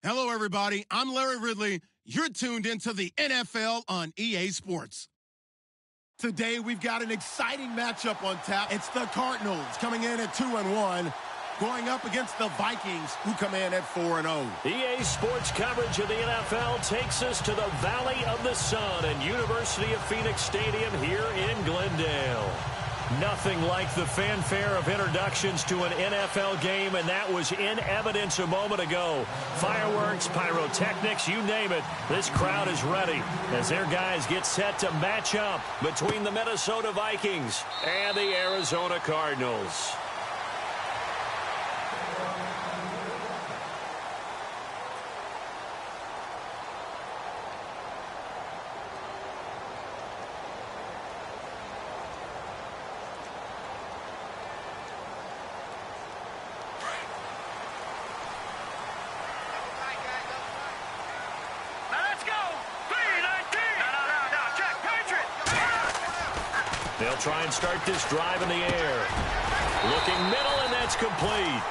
Hello, everybody. I'm Larry Ridley. You're tuned into the NFL on EA Sports. Today, we've got an exciting matchup on tap. It's the Cardinals coming in at 2-1, going up against the Vikings, who come in at 4-0. EA Sports coverage of the NFL takes us to the Valley of the Sun and University of Phoenix Stadium here in Glendale. Nothing like the fanfare of introductions to an NFL game, and that was in evidence a moment ago. Fireworks, pyrotechnics, you name it. This crowd is ready as their guys get set to match up between the Minnesota Vikings and the Arizona Cardinals. They'll try and start this drive in the air. Looking middle, and that's complete.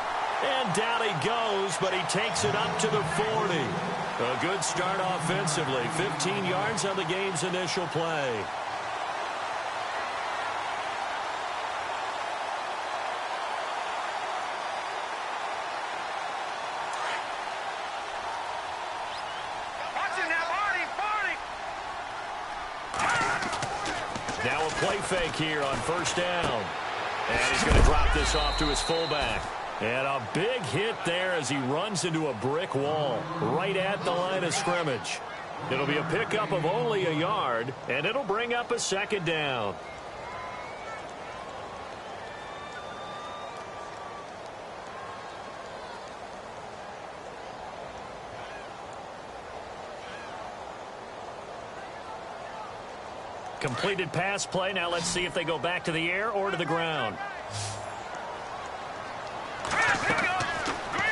And down he goes, but he takes it up to the 40. A good start offensively. 15 yards on the game's initial play. Now a play fake here on first down. And he's going to drop this off to his fullback. And a big hit there as he runs into a brick wall right at the line of scrimmage. It'll be a pickup of only a yard, and it'll bring up a second down. Completed pass play. Now let's see if they go back to the air or to the ground.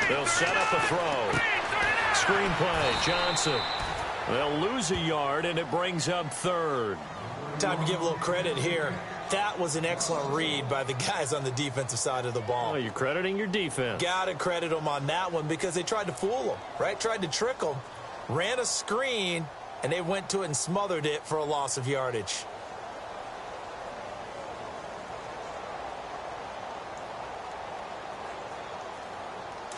They'll set up a throw. Screen play, Johnson. They'll lose a yard, and it brings up third. Time to give a little credit here. That was an excellent read by the guys on the defensive side of the ball. Oh, you're crediting your defense. Got to credit them on that one because they tried to fool them, right? Tried to trick them. Ran a screen, and they went to it and smothered it for a loss of yardage.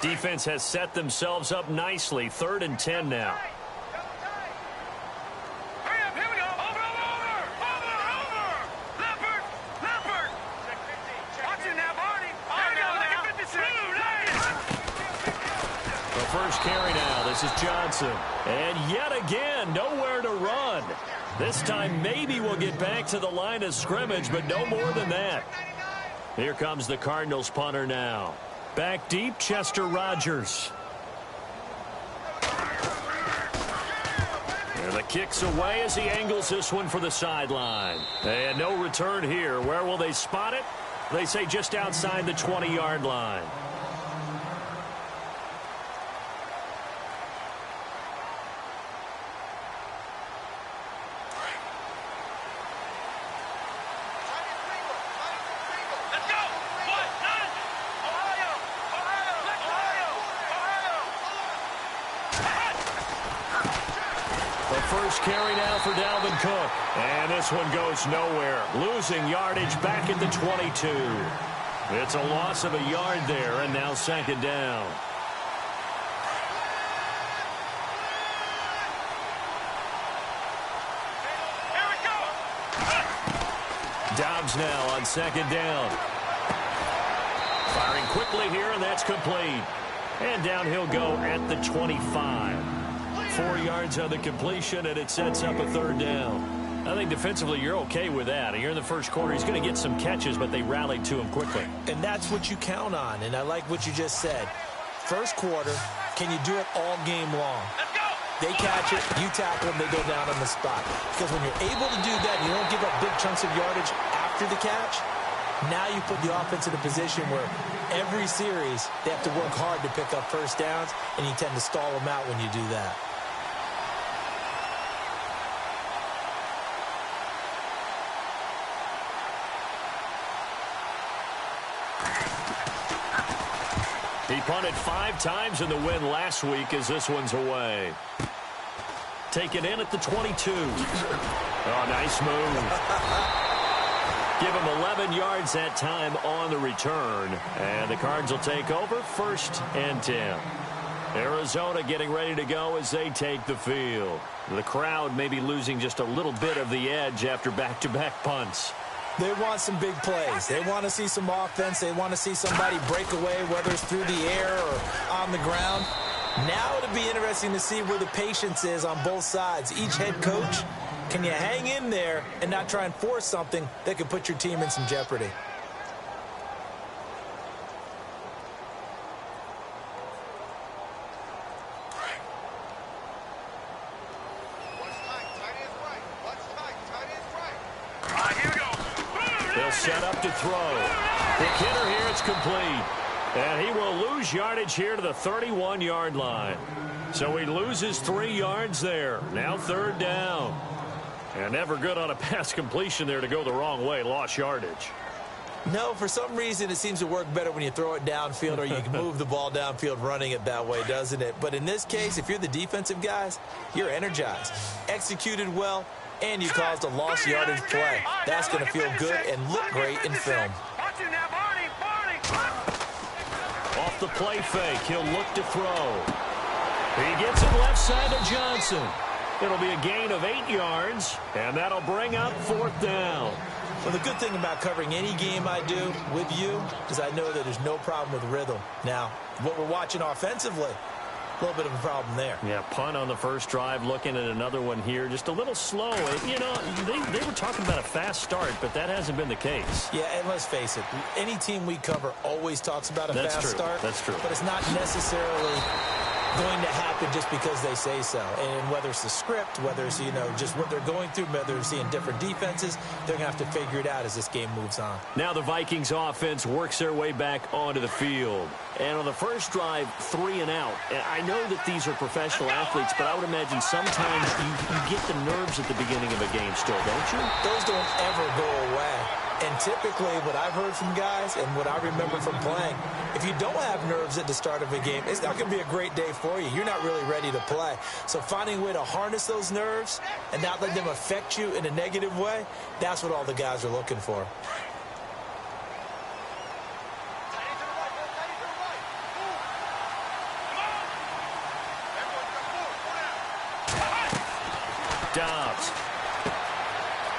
Defense has set themselves up nicely. 3rd and 10 now. First carry now. This is Johnson. And yet again, nowhere to run. This time maybe we'll get back to the line of scrimmage, but no more than that. Here comes the Cardinals punter now. Back deep, Chester Rogers. And the kick's away as he angles this one for the sideline. And no return here. Where will they spot it? They say just outside the 20-yard line. First carry now for Dalvin Cook. And this one goes nowhere. Losing yardage back at the 22. It's a loss of a yard there, and now second down. Here we go. Dobbs now on second down. Firing quickly here, and that's complete. And down he'll go at the 25. 4 yards on the completion, and it sets up a third down. I think defensively you're okay with that. Here in the first quarter, he's going to get some catches, but they rallied to him quickly. And that's what you count on, and I like what you just said. First quarter, can you do it all game long? Let's go. They catch it, you tackle them, they go down on the spot. Because when you're able to do that, you don't give up big chunks of yardage after the catch, now you put the offense in a position where every series they have to work hard to pick up first downs, and you tend to stall them out when you do that. He punted 5 times in the win last week as this one's away. Taken in at the 22. Oh, nice move. Give him 11 yards that time on the return. And the Cards will take over 1st and 10. Arizona getting ready to go as they take the field. The crowd may be losing just a little bit of the edge after back-to-back punts. They want some big plays. They want to see some offense. They want to see somebody break away, whether it's through the air or on the ground. Now it'll be interesting to see where the patience is on both sides. Each head coach, can you hang in there and not try and force something that could put your team in some jeopardy? They'll set up to throw. The hitter here, it's complete. And he will lose yardage here to the 31-yard line. So he loses 3 yards there. Now 3rd down. And never good on a pass completion there to go the wrong way. Lost yardage. No, for some reason it seems to work better when you throw it downfield or you can move the ball downfield running it that way, doesn't it? But in this case, if you're the defensive guys, you're energized. Executed well, and you caused a lost yardage play. That's going to feel good and look great in film. Off the play fake, he'll look to throw. He gets it left side to Johnson. It'll be a gain of 8 yards, and that'll bring up 4th down. Well, the good thing about covering any game I do with you is I know that there's no problem with rhythm. Now, what we're watching offensively, a little bit of a problem there. Yeah, punt on the first drive, looking at another one here, just a little slow. You know, they were talking about a fast start, but that hasn't been the case. Yeah, and let's face it, any team we cover always talks about a fast start. That's true. But it's not necessarily going to happen just because they say so. And whether it's the script, whether it's, just what they're going through, whether they're seeing different defenses, they're going to have to figure it out as this game moves on. Now the Vikings offense works their way back onto the field. And on the first drive, 3 and out. And I know that these are professional athletes, but I would imagine sometimes you get the nerves at the beginning of a game still, don't you? Those don't ever go away. And typically what I've heard from guys and what I remember from playing, if you don't have nerves at the start of a game, it's not going to be a great day for you. You're not really ready to play. So finding a way to harness those nerves and not let them affect you in a negative way, that's what all the guys are looking for. Dobbs.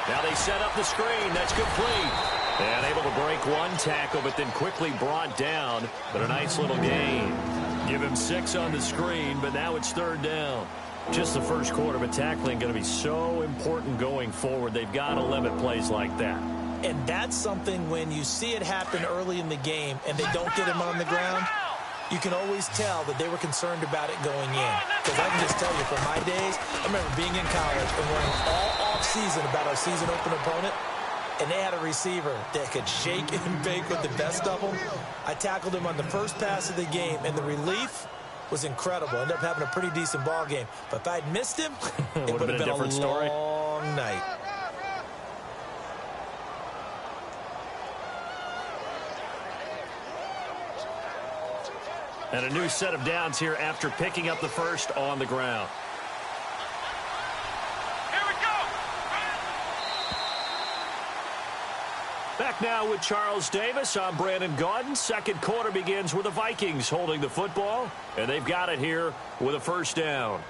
Now they set up the screen. That's complete. And able to break one tackle, but then quickly brought down. But a nice little gain. Give him 6 on the screen, but now it's 3rd down. Just the first quarter, but tackling going to be so important going forward. They've got to limit plays like that. And that's something when you see it happen early in the game and they don't get him on the ground, you can always tell that they were concerned about it going in. Because I can just tell you, from my days, I remember being in college and learning all off-season about our season open opponent, and they had a receiver that could shake and bake with the best of them. I tackled him on the first pass of the game, and the relief was incredible. Ended up having a pretty decent ball game. But if I'd missed him, it would have been a long night. And a new set of downs here after picking up the first on the ground. Here we go. Back now with Charles Davis. I'm Brandon Gaudin. Second quarter begins with the Vikings holding the football, and they've got it here with a first down.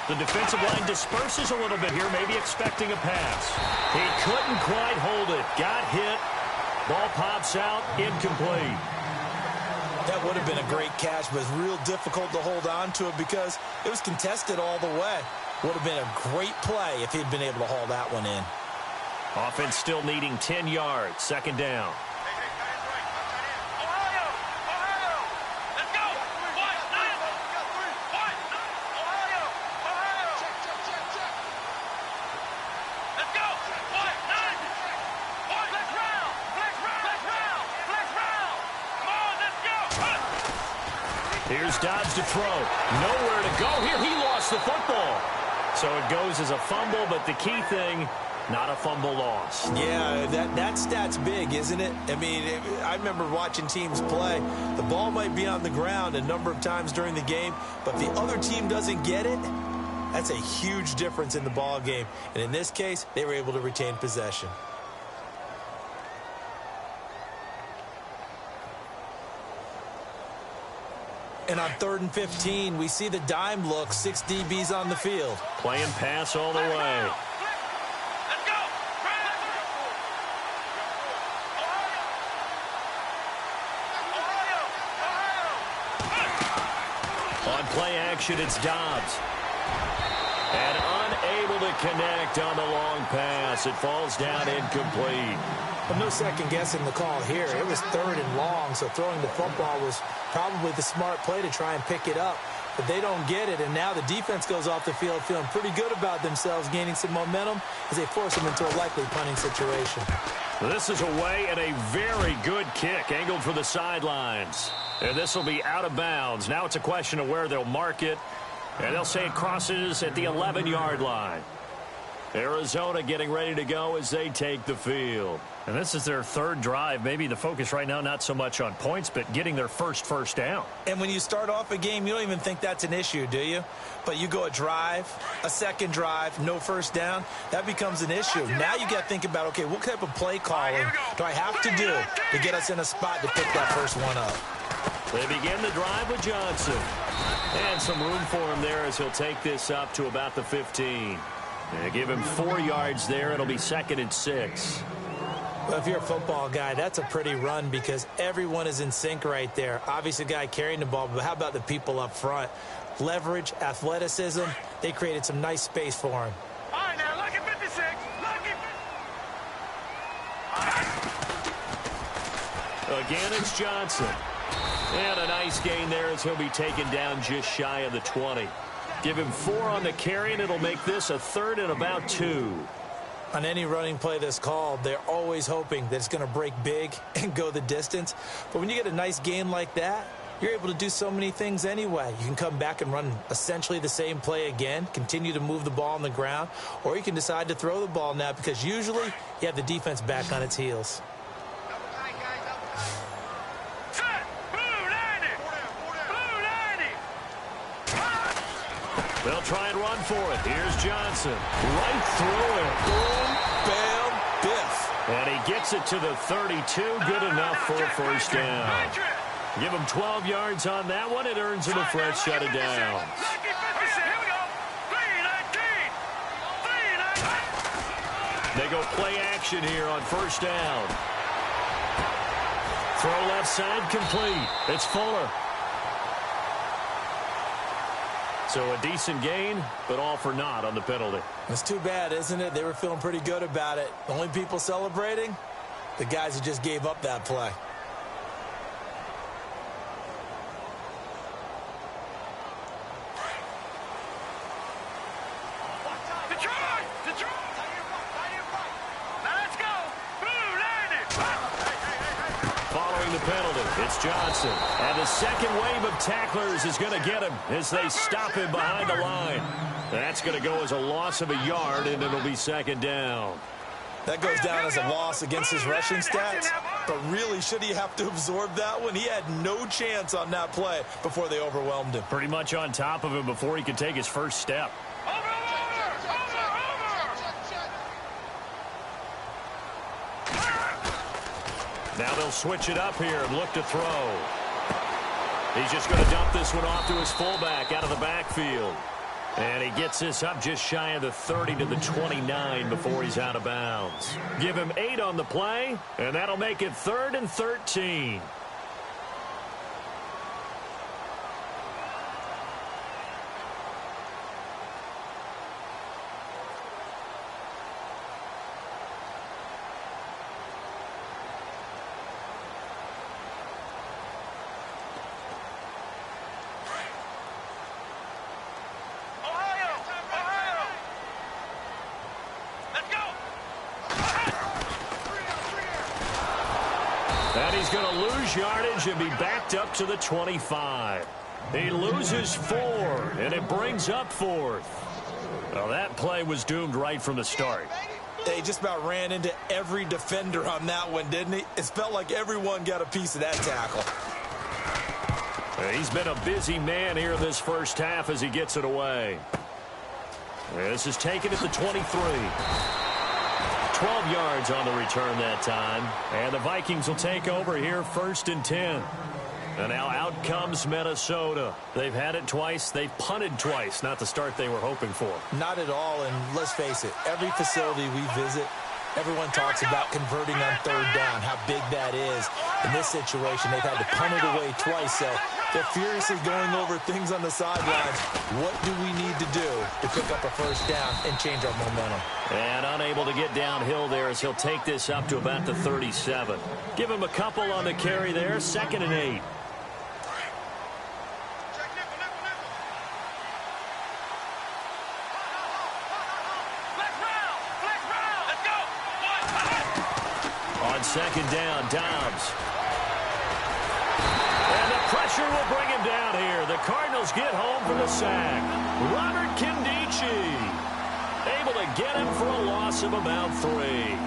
The defensive line disperses a little bit here, maybe expecting a pass. He couldn't quite hold it. Got hit. Ball pops out, incomplete. That would have been a great catch, but it's real difficult to hold on to it because it was contested all the way. Would have been a great play if he'd been able to haul that one in. Offense still needing 10 yards. Second down. Here's Dobbs to throw. Nowhere to go here. He lost the football. So it goes as a fumble, but the key thing, not a fumble loss. Yeah, that stat's big, isn't it? I mean, I remember watching teams play. The ball might be on the ground a number of times during the game, but if the other team doesn't get it, that's a huge difference in the ball game. And in this case, they were able to retain possession. And on 3rd and 15, we see the dime look, 6 DBs on the field. Playing pass all the way. On play action, it's Dobbs. And unable to connect on the long pass. It falls down incomplete. But no second guessing the call here. It was 3rd and long, so throwing the football was probably the smart play to try and pick it up. But they don't get it, and now the defense goes off the field feeling pretty good about themselves, gaining some momentum as they force them into a likely punting situation. This is away and a very good kick, angled for the sidelines. And this will be out of bounds. Now it's a question of where they'll mark it, and they'll say it crosses at the 11-yard line. Arizona getting ready to go as they take the field. And this is their 3rd drive. Maybe the focus right now not so much on points, but getting their first down. And when you start off a game, you don't even think that's an issue, do you? But you go a drive, a second drive, no first down, that becomes an issue. Now you got to think about, okay, what type of play calling do I have to do to get us in a spot to pick that first one up? They begin the drive with Johnson. And some room for him there as he'll take this up to about the 15. They give him 4 yards there. It'll be 2nd and 6. Well, if you're a football guy, that's a pretty run because everyone is in sync right there. Obviously, the guy carrying the ball, but how about the people up front? Leverage, athleticism, they created some nice space for him. All right, now, look at 56. Look at... Again, it's Johnson. And a nice gain there as he'll be taken down just shy of the 20. Give him 4 on the carry, and it'll make this a 3rd and about 2. On any running play that's called, they're always hoping that it's going to break big and go the distance. But when you get a nice gain like that, you're able to do so many things anyway. You can come back and run essentially the same play again, continue to move the ball on the ground, or you can decide to throw the ball now because usually you have the defense back on its heels. They'll try and run for it. Here's Johnson. Right through it. Boom, bam, biff. And he gets it to the 32. Good enough for a first down. Give him 12 yards on that one. It earns him a fresh shut it down. They go play action here on first down. Throw left side complete. It's Fuller. So a decent gain, but all for naught on the penalty. It's too bad, isn't it? They were feeling pretty good about it. The only people celebrating, the guys who just gave up that play. It's Johnson. And the second wave of tacklers is going to get him as they stop him behind the line. That's going to go as a loss of a yard, and it'll be 2nd down. That goes down as a loss against his rushing stats. But really, should he have to absorb that one? He had no chance on that play before they overwhelmed him. Pretty much on top of him before he could take his first step. Now they'll switch it up here and look to throw. He's just going to dump this one off to his fullback out of the backfield. And he gets this up just shy of the 30 to the 29 before he's out of bounds. Give him 8 on the play, and that'll make it 3rd and 13. And he's going to lose yardage and be backed up to the 25. He loses 4, and it brings up 4th. Well, that play was doomed right from the start. They just about ran into every defender on that one, didn't he? It felt like everyone got a piece of that tackle. He's been a busy man here in this first half as he gets it away. This is taken at the 23. 12 yards on the return that time. And the Vikings will take over here 1st and 10. And now out comes Minnesota. They've had it twice. They've punted twice. Not the start they were hoping for. Not at all, and let's face it, every facility we visit, everyone talks about converting on 3rd down, how big that is. In this situation, they've had to punt it away twice, so they're furiously going over things on the sidelines. What do we need to do to pick up a 1st down and change our momentum? And unable to get downhill there as he'll take this up to about the 37. Give him a couple on the carry there, 2nd and 8. On 2nd down, Dobbs. And the pressure will bring him down here. The Cardinals get home for the sack. Robert Kindici able to get him for a loss of about 3.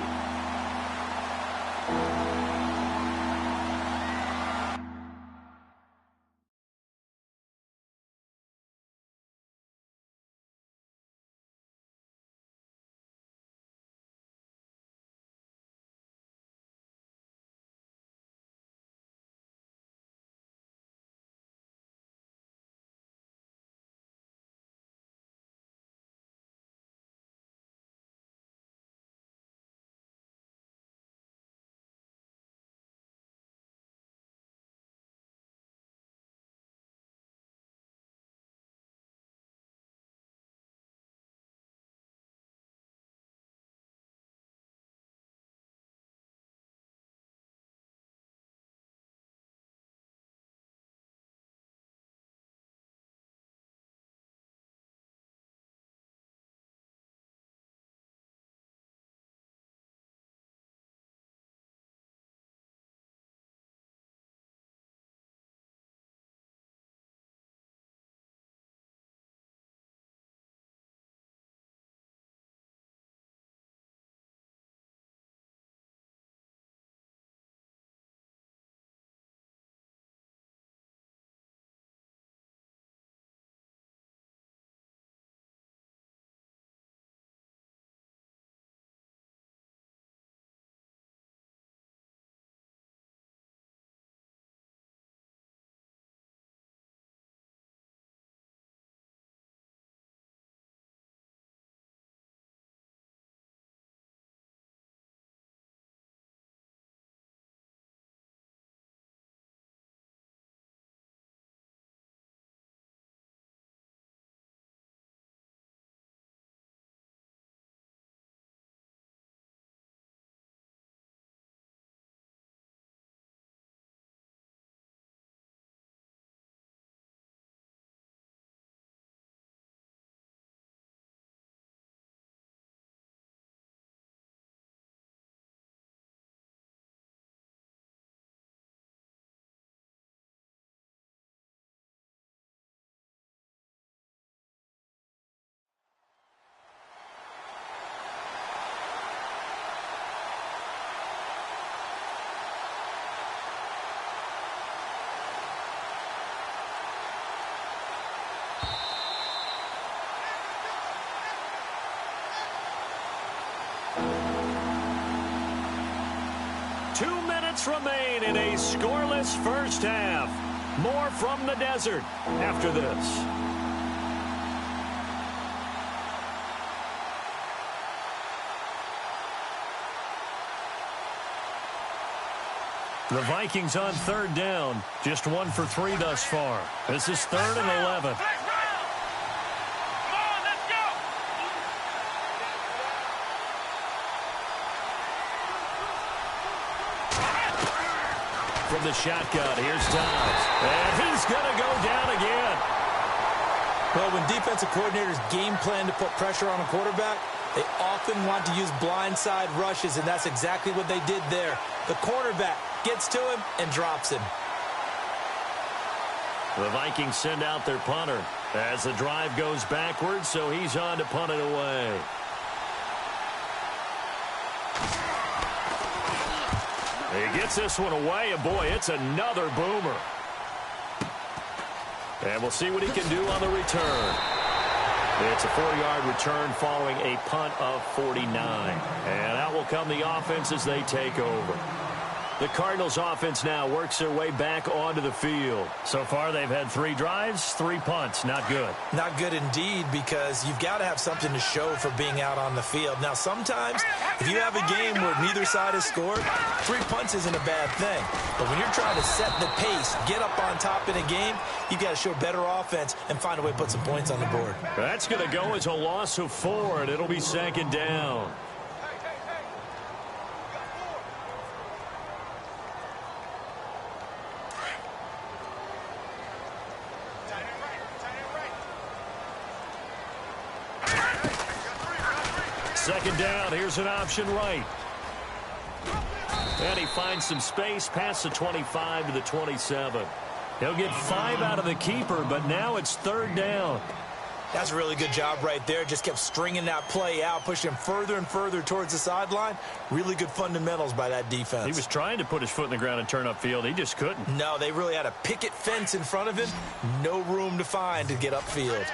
Remain in a scoreless first half. More from the desert after this. The Vikings on 3rd down. Just 1 for 3 thus far. This is 3rd and 11. From the shotgun, here's Dobbs. And he's going to go down again. Well, when defensive coordinators game plan to put pressure on a quarterback, they often want to use blindside rushes, and that's exactly what they did there. The cornerback gets to him and drops him. The Vikings send out their punter as the drive goes backwards, so he's on to punt it away. He gets this one away, and boy, it's another boomer. And we'll see what he can do on the return. It's a 40-yard return following a punt of 49. And out will come the offense as they take over. The Cardinals offense now works their way back onto the field. So far, they've had 3 drives, 3 punts. Not good. Not good indeed, because you've got to have something to show for being out on the field. Now, sometimes, if you have a game where neither side has scored, 3 punts isn't a bad thing. But when you're trying to set the pace, get up on top in a game, you've got to show better offense and find a way to put some points on the board. That's going to go as a loss of 4, and it'll be 2nd down. Second down, here's an option right. And he finds some space past the 25 to the 27. He'll get 5 out of the keeper, but now it's 3rd down. That's a really good job right there. Just kept stringing that play out, pushing him further and further towards the sideline. Really good fundamentals by that defense. He was trying to put his foot in the ground and turn upfield. He just couldn't. No, they really had a picket fence in front of him. No room to find to get upfield.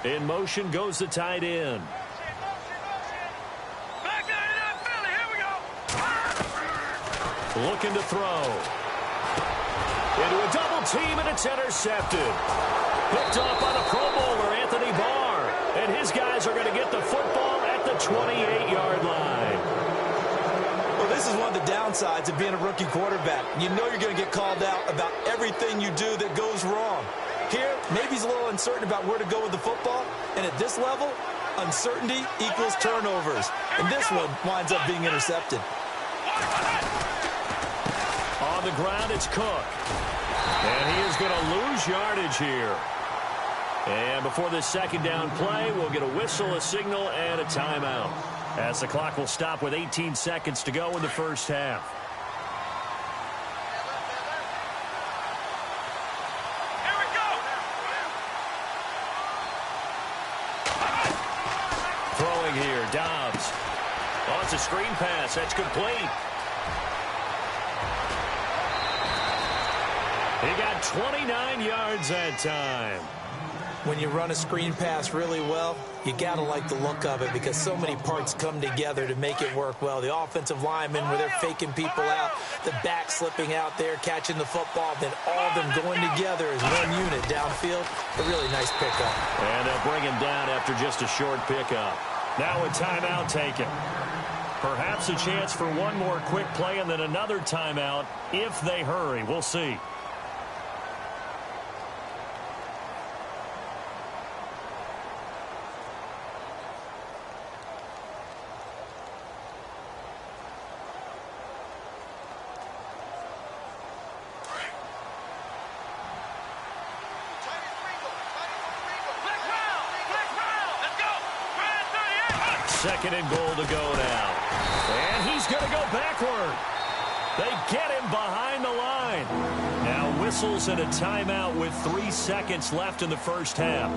In motion goes the tight end. Looking to throw. Into a double team, and it's intercepted. Picked off by the Pro Bowler, Anthony Barr. And his guys are going to get the football at the 28-yard line. Well, this is one of the downsides of being a rookie quarterback. You know you're going to get called out about everything you do that goes wrong. Here, maybe he's a little uncertain about where to go with the football. And at this level, uncertainty equals turnovers. And this one winds up being intercepted. On the ground, it's Cook. And he is going to lose yardage here. And before this 2nd down play, we'll get a whistle, a signal, and a timeout, as the clock will stop with 18 seconds to go in the first half. Here, Dobbs. Oh, it's a screen pass. That's complete. He got 29 yards that time. When you run a screen pass really well, you got to like the look of it because so many parts come together to make it work well. The offensive linemen, where they're faking people out, the back slipping out there, catching the football, then all of them going together as one unit downfield. A really nice pickup. And they'll bring him down after just a short pickup. Now a timeout taken. Perhaps a chance for one more quick play and then another timeout if they hurry. We'll see. Second and goal to go now. And he's going to go backward. They get him behind the line. Now whistles and a timeout with 3 seconds left in the first half.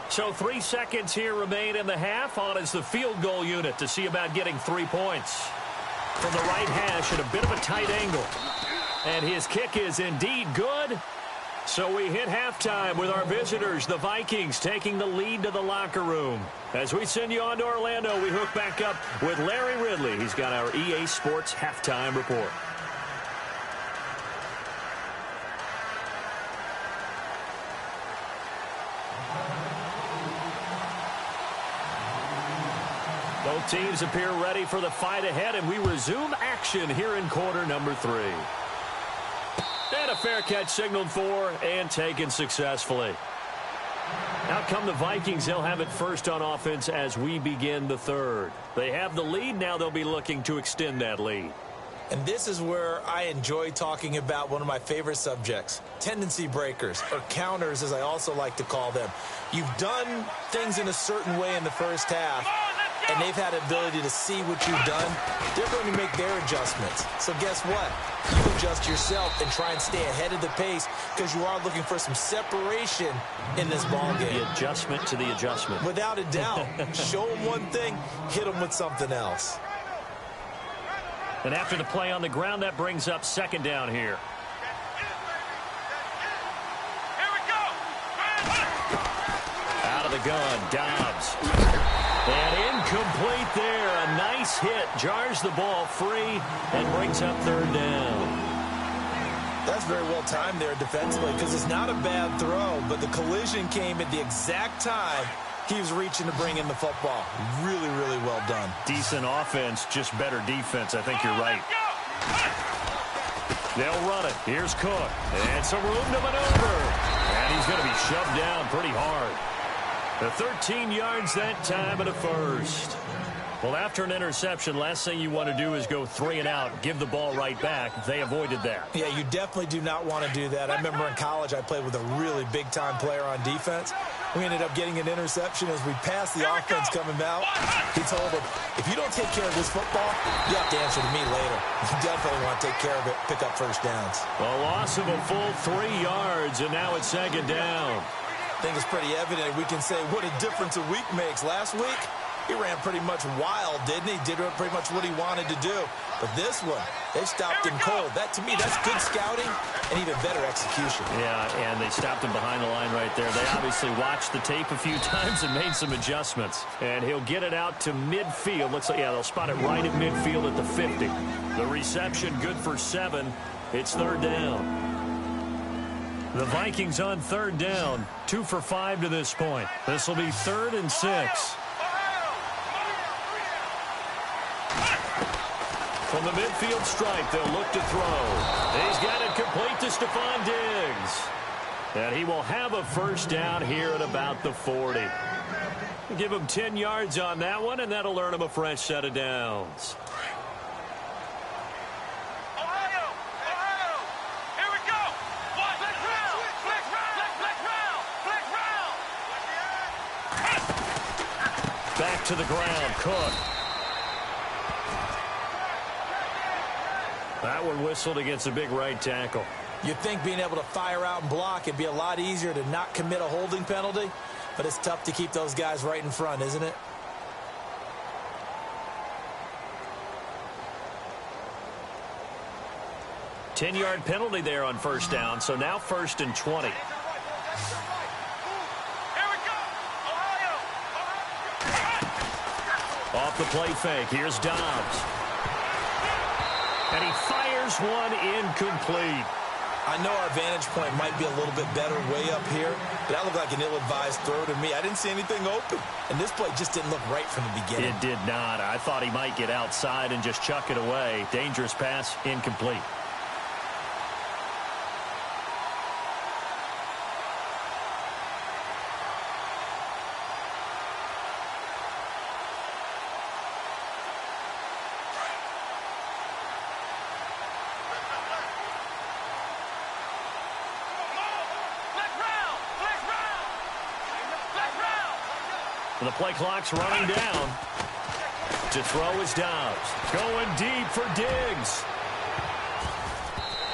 So 3 seconds here remain in the half. On is the field goal unit to see about getting 3 points. From the right hash at a bit of a tight angle. And his kick is indeed good. So we hit halftime with our visitors, the Vikings, taking the lead to the locker room. As we send you on to Orlando, we hook back up with Larry Ridley. He's got our EA Sports halftime report. Both teams appear ready for the fight ahead, and we resume action here in quarter number 3. And a fair catch signaled for and taken successfully. Out come the Vikings. They'll have it first on offense as we begin the third. They have the lead. Now they'll be looking to extend that lead. And this is where I enjoy talking about one of my favorite subjects, tendency breakers, or counters as I also like to call them. You've done things in a certain way in the first half, and they've had the ability to see what you've done. They're going to make their adjustments. So guess what? You adjust yourself and try and stay ahead of the pace because you are looking for some separation in this ball game. The adjustment to the adjustment. Without a doubt. Show them one thing, hit them with something else. And after the play on the ground, that brings up second down here. Here we go. Out of the gun, Dobbs. And incomplete there. A nice hit. Jars the ball free and brings up third down. That's very well timed there defensively because it's not a bad throw, but the collision came at the exact time he was reaching to bring in the football. Really, really well done. Decent offense, just better defense. I think you're right. They'll run it. Here's Cook. And some room to maneuver. And he's going to be shoved down pretty hard. The 13 yards that time and a first. Well, after an interception, last thing you want to do is go 3 and out, give the ball right back. They avoided that. Yeah, you definitely do not want to do that. I remember in college I played with a really big-time player on defense. We ended up getting an interception as we passed the offense coming out. He told him, if you don't take care of this football, you have to answer to me later. You definitely want to take care of it, pick up first downs. A loss of a full 3 yards, and now it's second down. I think it's pretty evident. We can say what a difference a week makes. Last week, he ran pretty much wild, didn't he? Did pretty much what he wanted to do. But this one, they stopped him cold. That, to me, that's good scouting and even better execution. Yeah, and they stopped him behind the line right there. They obviously watched the tape a few times and made some adjustments. And he'll get it out to midfield. Looks like, yeah, they'll spot it right at midfield at the 50. The reception good for 7. It's third down. The Vikings on third down, 2 for 5 to this point. This will be 3rd and 6. From the midfield stripe, they'll look to throw. He's got it complete to Stephon Diggs. And he will have a first down here at about the 40. Give him 10 yards on that one, and that'll earn him a fresh set of downs. Back to the ground, Cook. That one whistled against a big right tackle. You'd think being able to fire out and block it'd be a lot easier to not commit a holding penalty, but it's tough to keep those guys right in front, isn't it? Ten-yard penalty there on first down, so now 1st and 20. Off the play fake, here's Dobbs. And he fires one incomplete. I know our vantage point might be a little bit better way up here, but that looked like an ill-advised throw to me. I didn't see anything open, and this play just didn't look right from the beginning. It did not. I thought he might get outside and just chuck it away. Dangerous pass, incomplete. The play clock's running down. To throw is Dobbs. Going deep for Diggs.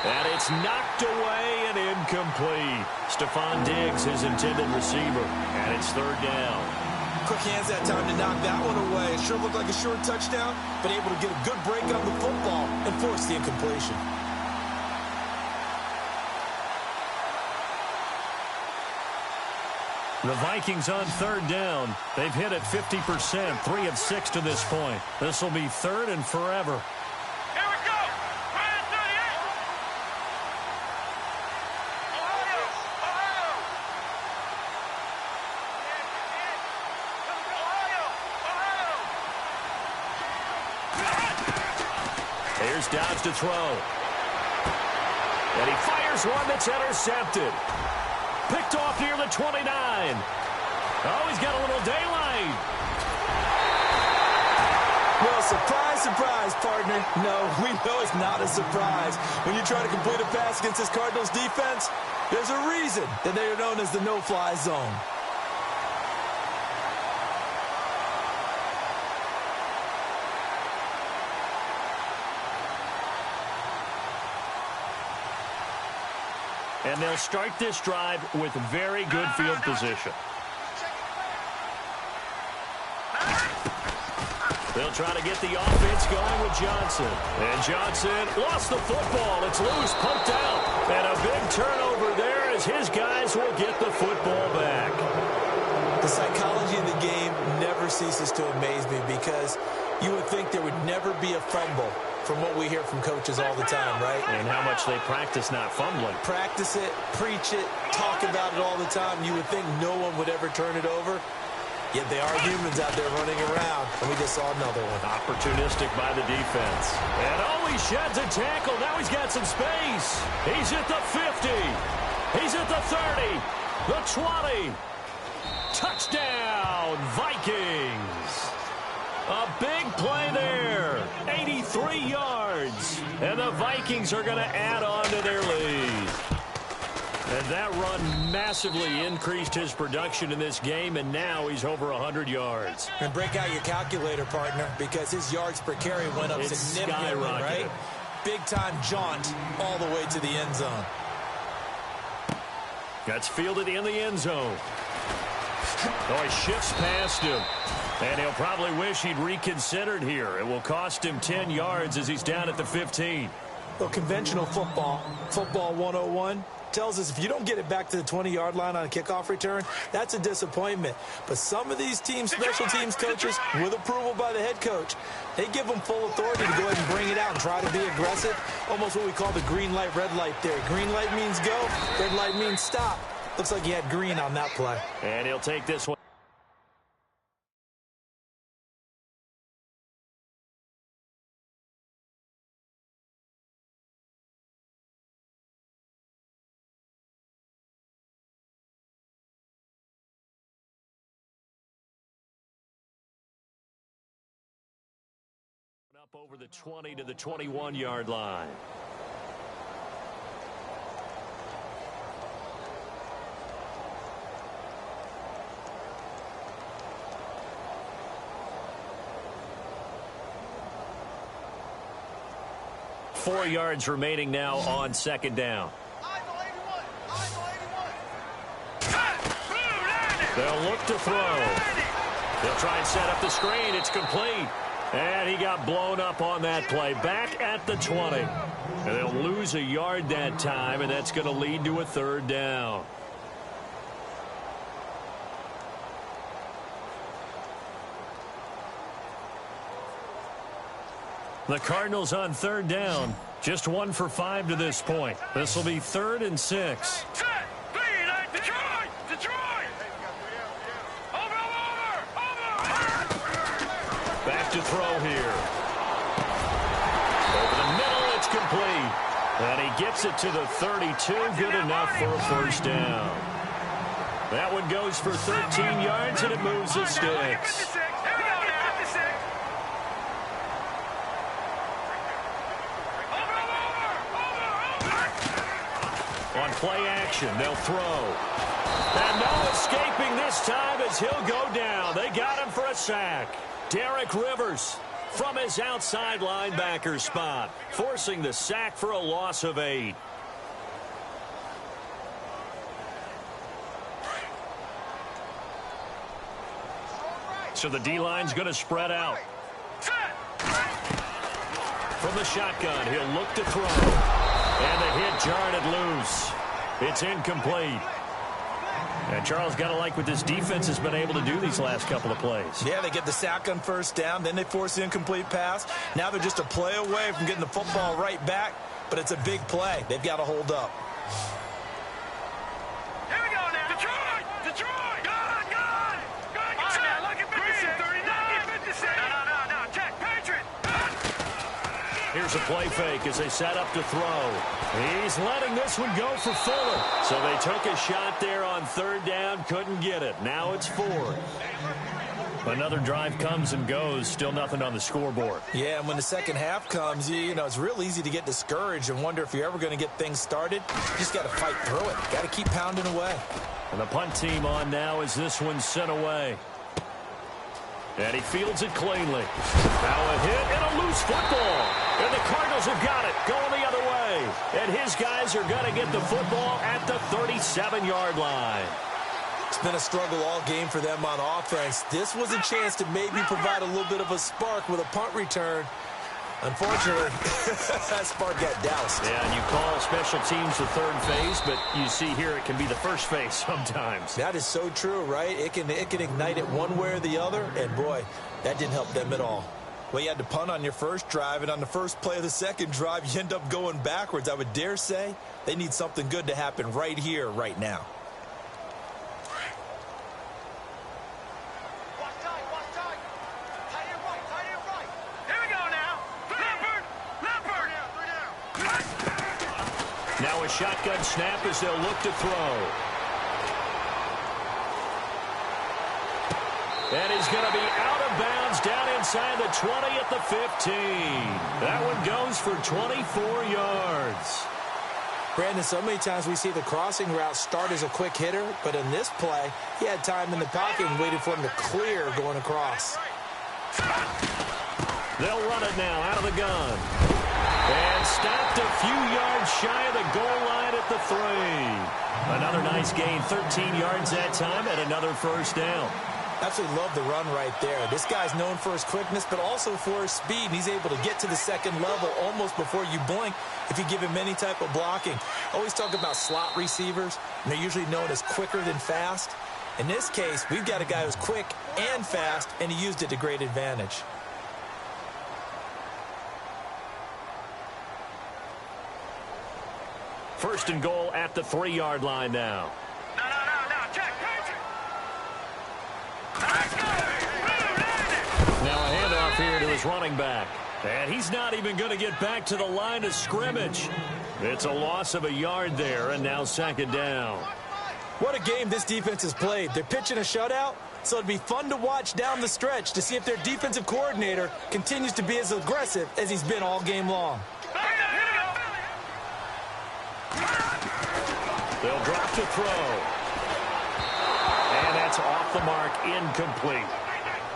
And it's knocked away and incomplete. Stephon Diggs, his intended receiver. And it's third down. Quick hands that time to knock that one away. It sure looked like a short touchdown, but able to get a good break on the football and force the incompletion. The Vikings on third down. They've hit it 50%, 3 of 6 to this point. This will be 3rd and forever. Here we go. Ryan 38. Ohio. Here's Dobbs to throw. And he fires one that's intercepted. Picked off near the 29. Oh, he's got a little daylight. Well Surprise, surprise, partner. No, we know it's not a surprise. When you try to complete a pass against this Cardinals defense, there's a reason that they are known as the no-fly zone. And they'll start this drive with very good field position. They'll try to get the offense going with Johnson. And Johnson lost the football. It's loose, pumped out. And a big turnover there as his guys will get the football back. The psychology of the game never ceases to amaze me because you would think there would never be a fumble from what we hear from coaches all the time, right? And how much they practice not fumbling. Practice it, preach it, talk about it all the time. You would think no one would ever turn it over. Yet they are humans out there running around, and we just saw another one. Opportunistic by the defense. And oh, he sheds a tackle. Now he's got some space. He's at the 50. He's at the 30. The 20. Touchdown, Vikings. A big play there. 83 yards. And the Vikings are going to add on to their lead. And that run massively increased his production in this game, and now he's over 100 yards. And break out your calculator, partner, because his yards per carry went up significantly, right? Big-time jaunt all the way to the end zone. That's fielded in the end zone. Oh, he shifts past him. And he'll probably wish he'd reconsidered here. It will cost him 10 yards as he's down at the 15. Well, conventional football 101, tells us if you don't get it back to the 20-yard line on a kickoff return, that's a disappointment. But some of these teams, special teams coaches, with approval by the head coach, they give them full authority to go ahead and bring it out and try to be aggressive. Almost what we call the green light, red light theory. Green light means go, red light means stop. Looks like he had green on that play. And he'll take this one. Up over the 20 to the 21-yard line. Four yards remaining now on second down. They'll look to throw. They'll try and set up the screen. It's complete. And he got blown up on that play. Back at the 20. And they'll lose a yard that time, and that's going to lead to a third down. The Cardinals on third down. Just 1 for 5 to this point. This will be 3rd and 6. Back to throw here. Over the middle, it's complete. And he gets it to the 32. Good enough for a first down. That one goes for 13 yards, and it moves the sticks. On play action, they'll throw. And no escaping this time as he'll go down. They got him for a sack. Derek Rivers from his outside linebacker spot, forcing the sack for a loss of 8. So the D-line's going to spread out. From the shotgun, he'll look to throw. And the hit jarred it loose. It's incomplete. And Charles, got to like what this defense has been able to do these last couple of plays. Yeah, they get the sack on first down, then they force the incomplete pass. Now they're just a play away from getting the football right back, but it's a big play. They've got to hold up. Here we go now. Detroit! Detroit! Good! Good! Good! All right, now look at 56. 39. No. Check. Patriot! Here's a play fake as they set up to throw. He's letting this one go for Fuller. So they took a shot there on third down, couldn't get it. Now it's 4th. Another drive comes and goes, still nothing on the scoreboard. Yeah, and when the second half comes, you know, it's real easy to get discouraged and wonder if you're ever going to get things started. You just got to fight through it. Got to keep pounding away. And the punt team on now as this one's sent away. And he fields it cleanly. Now a hit and a loose football. And the Cardinals have got it, going the other way. And his guys are going to get the football at the 37-yard line. It's been a struggle all game for them on offense. This was a chance to maybe provide a little bit of a spark with a punt return. Unfortunately, that spark got doused. Yeah, and you call special teams the third phase, but you see here it can be the first phase sometimes. That is so true, right? It can ignite it one way or the other, and boy, that didn't help them at all. Well, you had to punt on your first drive, and on the first play of the second drive, you end up going backwards. I would dare say they need something good to happen right here, right now. Now a shotgun snap as they'll look to throw. And he's going to be out of bounds down inside the 20 at the 15. That one goes for 24 yards. Brandon, so many times we see the crossing route start as a quick hitter, but in this play, he had time in the pocket and waited for him to clear going across. They'll run it now out of the gun. And stopped a few yards shy of the goal line at the 3. Another nice gain, 13 yards that time, and another first down. Absolutely love the run right there. This guy's known for his quickness, but also for his speed. And he's able to get to the second level almost before you blink if you give him any type of blocking. Always talk about slot receivers, and they're usually known as quicker than fast. In this case, we've got a guy who's quick and fast, and he used it to great advantage. First and goal at the 3-yard line now. No, check. Now a handoff here to his running back. And he's not even going to get back to the line of scrimmage. It's a loss of a yard there, and now second down. What a game this defense has played. They're pitching a shutout, so it'd be fun to watch down the stretch to see if their defensive coordinator continues to be as aggressive as he's been all game long. They'll drop to throw. And that's off the mark, incomplete.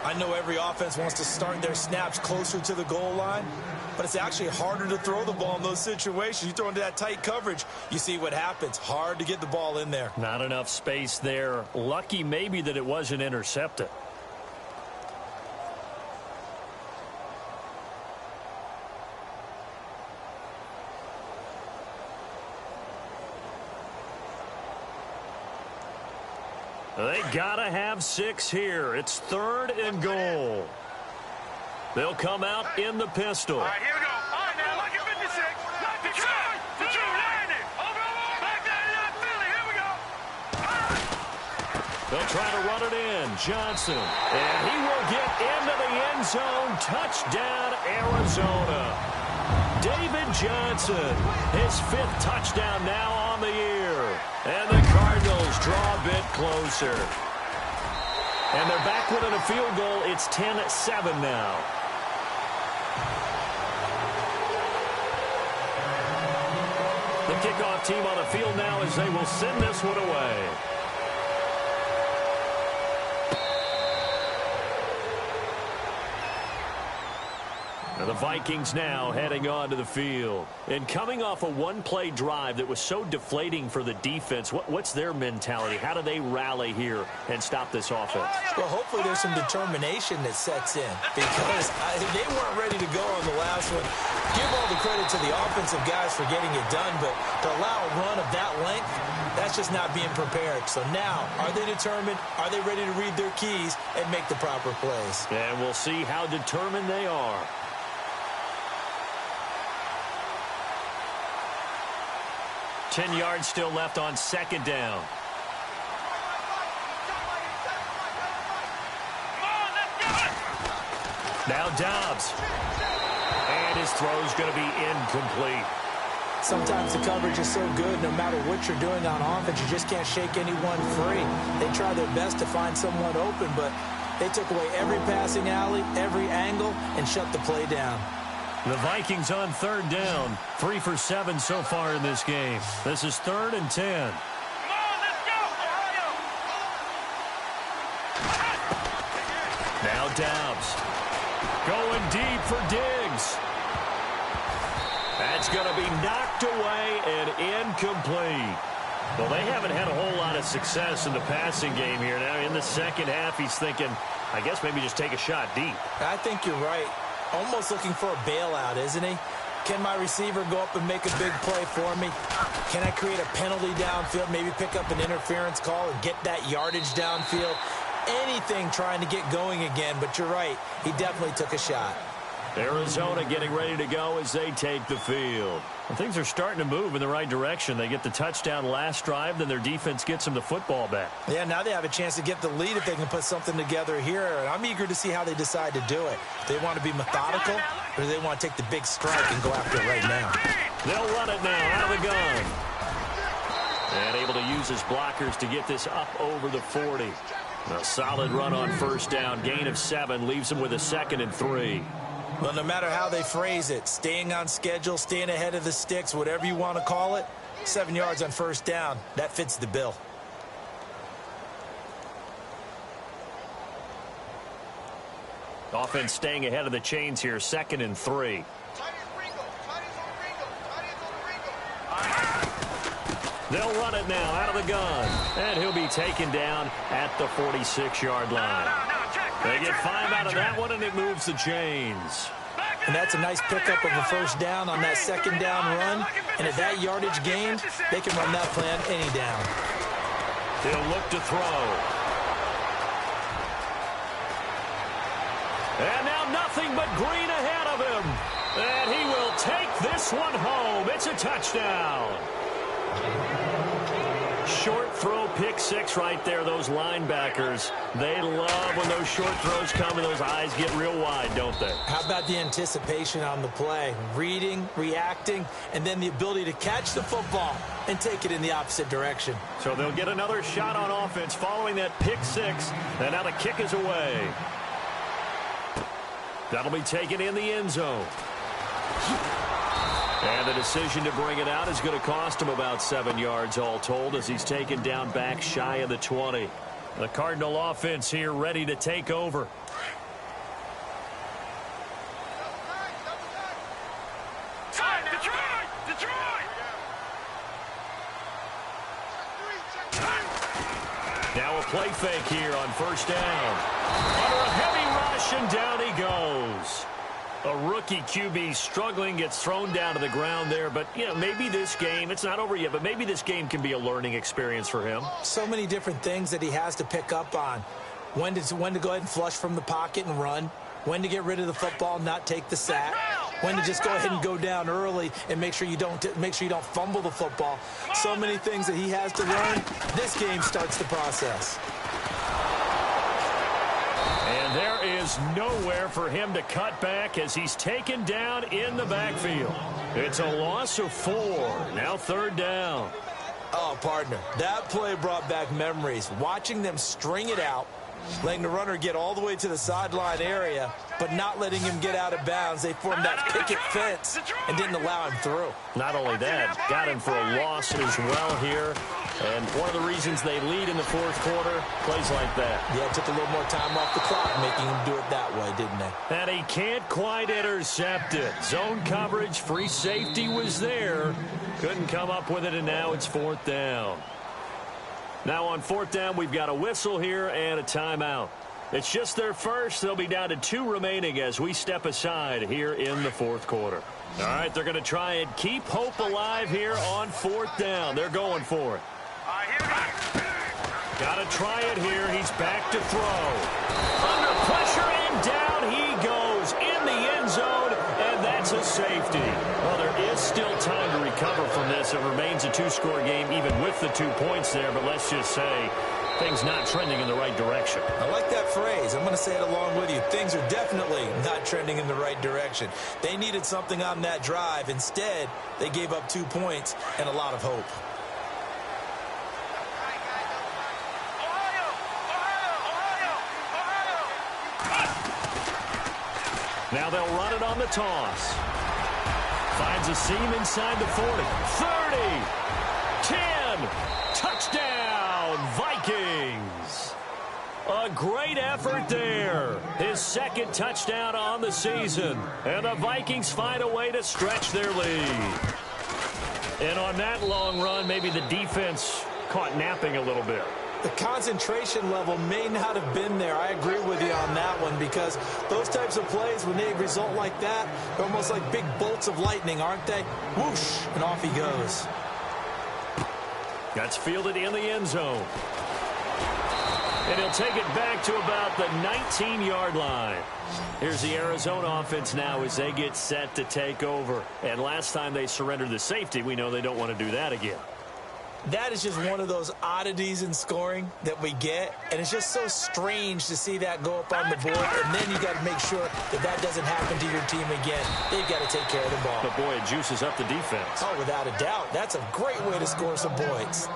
I know every offense wants to start their snaps closer to the goal line, but it's actually harder to throw the ball in those situations. You throw into that tight coverage, you see what happens. Hard to get the ball in there. Not enough space there. Lucky maybe that it wasn't intercepted. They gotta have 6 here. It's 3rd and goal. They'll come out in the pistol. All right, here we go. All right, now, look at 56. Detroit, landing. Over, back down, Philly. Here we go. They'll try to run it in. Johnson. And he will get into the end zone. Touchdown, Arizona. David Johnson, his 5th touchdown now on the year. And the Cardinals draw a bit closer. And they're back within a field goal. It's 10-7 now. The kickoff team on the field now as they will send this one away. And the Vikings now heading onto the field. And coming off a one-play drive that was so deflating for the defense, what's their mentality? How do they rally here and stop this offense? Well, hopefully there's some determination that sets in because they weren't ready to go on the last one. Give all the credit to the offensive guys for getting it done, but to allow a run of that length, that's just not being prepared. So now, are they determined? Are they ready to read their keys and make the proper plays? And we'll see how determined they are. Ten yards still left on second down. Now Dobbs. And his throw's going to be incomplete. Sometimes the coverage is so good, no matter what you're doing on offense, you just can't shake anyone free. They try their best to find someone open, but They took away every passing alley, every angle, and shut the play down. The Vikings on third down. 3 for 7 so far in this game. This is 3rd and 10. Come on, let's go, Ohio! Now Dobbs. Going deep for Diggs. That's going to be knocked away and incomplete. Well, they haven't had a whole lot of success in the passing game here. Now, in the second half, he's thinking, I guess maybe just take a shot deep. I think you're right. Almost looking for a bailout, isn't he? Can my receiver go up and make a big play for me? Can I create a penalty downfield, maybe pick up an interference call and get that yardage downfield? Anything trying to get going again, but you're right. He definitely took a shot. Arizona getting ready to go as they take the field. And things are starting to move in the right direction. They get the touchdown last drive, then their defense gets them the football back. Yeah, now they have a chance to get the lead if they can put something together here. And I'm eager to see how they decide to do it. Do they want to be methodical, or do they want to take the big strike and go after it right now? They'll run it now out of the gun. And able to use his blockers to get this up over the 40. A solid run on first down. Gain of 7 leaves him with a 2nd and 3. Well, no matter how they phrase it, staying on schedule, staying ahead of the sticks, whatever you want to call it, 7 yards on first down, that fits the bill. Offense staying ahead of the chains here, 2nd and 3. They'll run it now out of the gun. And he'll be taken down at the 46-yard line. They get 5 out of that one, and it moves the chains. And that's a nice pickup of a first down on that second down run. And at that yardage gained, they can run that plan any down. He'll look to throw. And now nothing but green ahead of him. And he will take this one home. It's a touchdown. Short throw, pick 6 right there. Those linebackers, they love when those short throws come and those eyes get real wide, don't they? How about the anticipation on the play? Reading, reacting, and then the ability to catch the football and take it in the opposite direction. So they'll get another shot on offense following that pick 6, and now the kick is away. That'll be taken in the end zone. And the decision to bring it out is going to cost him about 7 yards all told as he's taken down back shy of the 20. The Cardinal offense here ready to take over. Time, Detroit! Detroit! Now a play fake here on first down. Under a heavy rush, and down he goes. A rookie QB struggling, gets thrown down to the ground there. But, you know, maybe this game, it's not over yet, but maybe this game can be a learning experience for him. So many different things that he has to pick up on. When to go ahead and flush from the pocket and run. When to get rid of the football, not take the sack. When to just go ahead and go down early and make sure you don't fumble the football. So many things that he has to learn. This game starts the process. And there is nowhere for him to cut back as he's taken down in the backfield. It's a loss of 4. Now 3rd down. Oh, partner, that play brought back memories. Watching them string it out, letting the runner get all the way to the sideline area, but not letting him get out of bounds. They formed that picket fence and didn't allow him through. Not only that, got him for a loss as well here. And one of the reasons they lead in the 4th quarter, plays like that. Yeah, it took a little more time off the clock, making him do it that way, didn't they? And he can't quite intercept it. Zone coverage, free safety was there. Couldn't come up with it, and now it's 4th down. Now on 4th down, we've got a whistle here and a timeout. It's just their first. They'll be down to 2 remaining as we step aside here in the 4th quarter. All right, they're going to try and keep hope alive here on 4th down. They're going for it. Got to try it here. He's back to throw. Under pressure, and down he goes in the end zone, and that's a safety. Well, there is still time to recover from this. It remains a 2-score game even with the 2 points there, but let's just say things not trending in the right direction. I like that phrase. I'm going to say it along with you. Things are definitely not trending in the right direction. They needed something on that drive. Instead, they gave up 2 points and a lot of hope. Now they'll run it on the toss. Finds a seam inside the 40. 30. 10. Touchdown, Vikings. A great effort there. His second touchdown on the season. And the Vikings find a way to stretch their lead. And on that long run, maybe the defense caught napping a little bit. The concentration level may not have been there. I agree with you on that one, because those types of plays, when they result like that, they're almost like big bolts of lightning, aren't they? Whoosh, and off he goes. That's fielded in the end zone. And he'll take it back to about the 19-yard line. Here's the Arizona offense now as they get set to take over. And last time they surrendered the safety, we know they don't want to do that again. That is just one of those oddities in scoring that we get, and it's just so strange to see that go up on the board, and then you got to make sure that that doesn't happen to your team again. They've got to take care of the ball. But boy, it juices up the defense. Oh, without a doubt. That's a great way to score some points.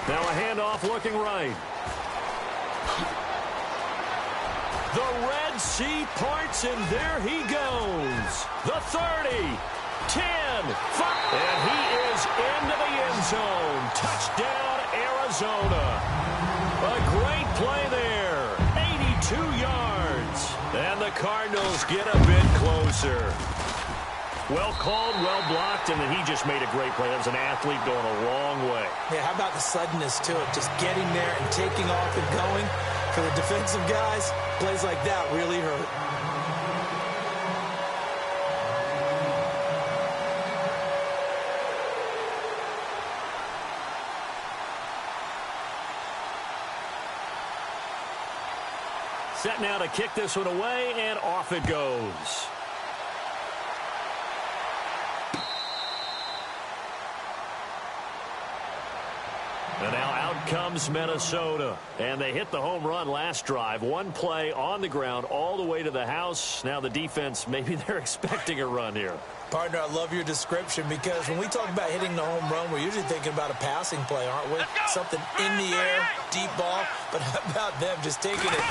Now a handoff looking right. The Red Sea parts, and there he goes. The 30, 10, 5, and he is into the end zone. Touchdown, Arizona. A great play there. 82 yards. And the Cardinals get a bit closer. Well called, well blocked, and then he just made a great play. That was an athlete going a long way. Yeah, how about the suddenness to it? Just getting there and taking off and going. For the defensive guys, plays like that really hurt. Set now to kick this one away, and off it goes. And now out comes Minnesota. And they hit the home run last drive. One play on the ground all the way to the house. Now the defense, maybe they're expecting a run here. Partner, I love your description, because when we talk about hitting the home run, we're usually thinking about a passing play, aren't we? Something in the air, deep ball. But how about them just taking it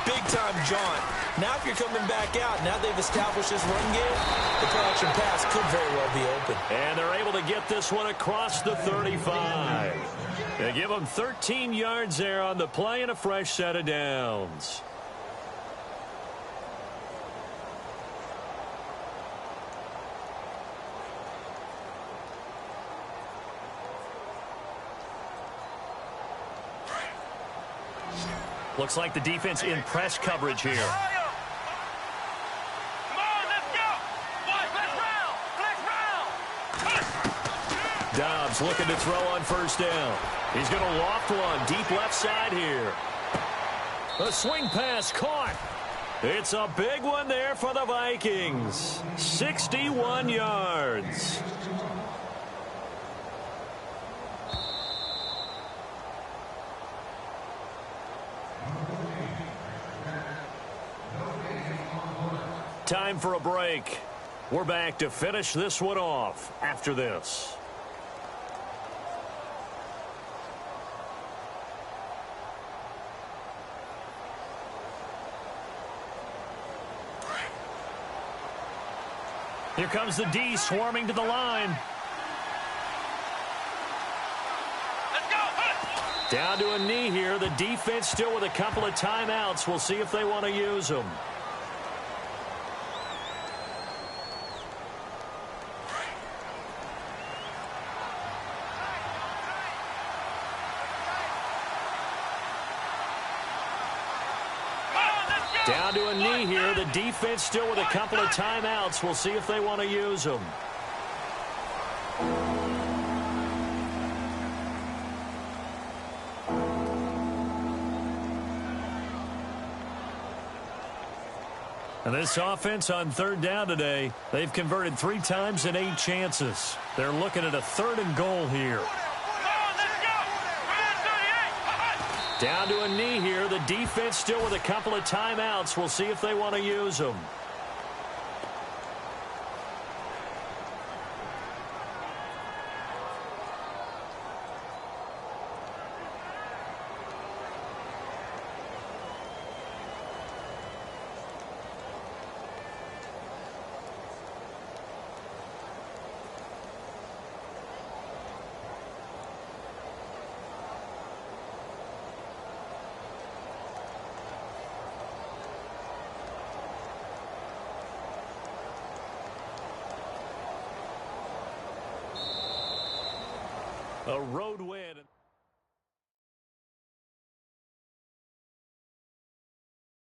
big-time jaunt? Now if you're coming back out, now they've established this run game, the play-action pass could very well be open. And they're able to get this one across the 35. They give them 13 yards there on the play and a fresh set of downs. Looks like the defense in press coverage here. Come on, let's go. Dobbs looking to throw on first down. He's going to loft one deep left side here. A swing pass caught. It's a big one there for the Vikings. 61 yards. Time for a break. We're back to finish this one off after this. Here comes the D swarming to the line. Let's go. Down to a knee here. The defense still with a couple of timeouts. We'll see if they want to use them. Down to a knee here. The defense still with a couple of timeouts. We'll see if they want to use them. And this offense on third down today, they've converted 3 times in 8 chances. They're looking at a 3rd and goal here. Down to a knee here. The defense still with a couple of timeouts. We'll see if they want to use them. A road win.